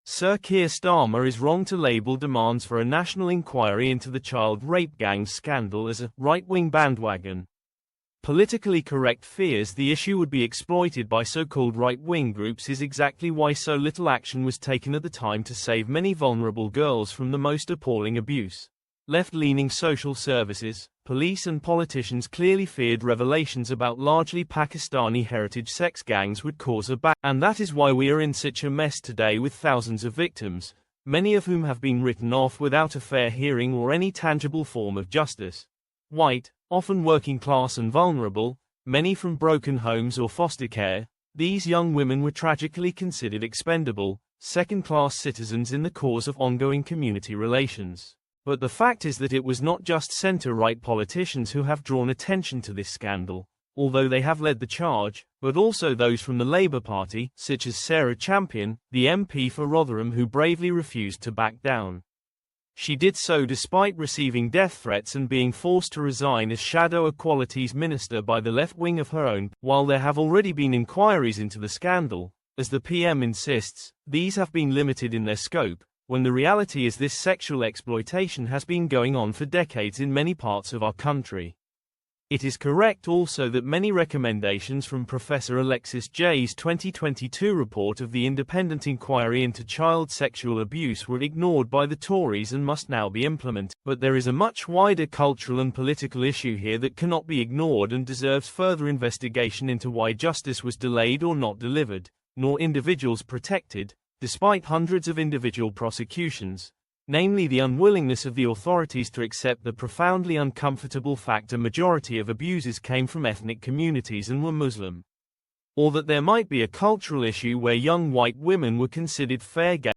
Sir Keir Starmer is wrong to label demands for a national inquiry into the child rape gangs scandal as a right-wing bandwagon. Politically correct fears the issue would be exploited by so-called right-wing groups is exactly why so little action was taken at the time to save many vulnerable girls from the most appalling abuse. Left-leaning social services, police and politicians clearly feared revelations about largely Pakistani heritage sex gangs would cause a and that is why we are in such a mess today with thousands of victims, many of whom have been written off without a fair hearing or any tangible form of justice. White, often working class and vulnerable, many from broken homes or foster care, these young women were tragically considered expendable, second-class citizens in the cause of ongoing community relations. But the fact is that it was not just centre-right politicians who have drawn attention to this scandal, although they have led the charge, but also those from the Labour Party, such as Sarah Champion, the MP for Rotherham, who bravely refused to back down. She did so despite receiving death threats and being forced to resign as Shadow Equalities Minister by the left wing of her own. While there have already been inquiries into the scandal, as the PM insists, these have been limited in their scope, when the reality is this sexual exploitation has been going on for decades in many parts of our country. It is correct also that many recommendations from Professor Alexis Jay's 2022 report of the Independent Inquiry into Child Sexual Abuse were ignored by the Tories and must now be implemented. But there is a much wider cultural and political issue here that cannot be ignored and deserves further investigation into why justice was delayed or not delivered, nor individuals protected, despite hundreds of individual prosecutions, namely the unwillingness of the authorities to accept the profoundly uncomfortable fact a majority of abuses came from ethnic communities and were Muslim. Or that there might be a cultural issue where young white women were considered fair game.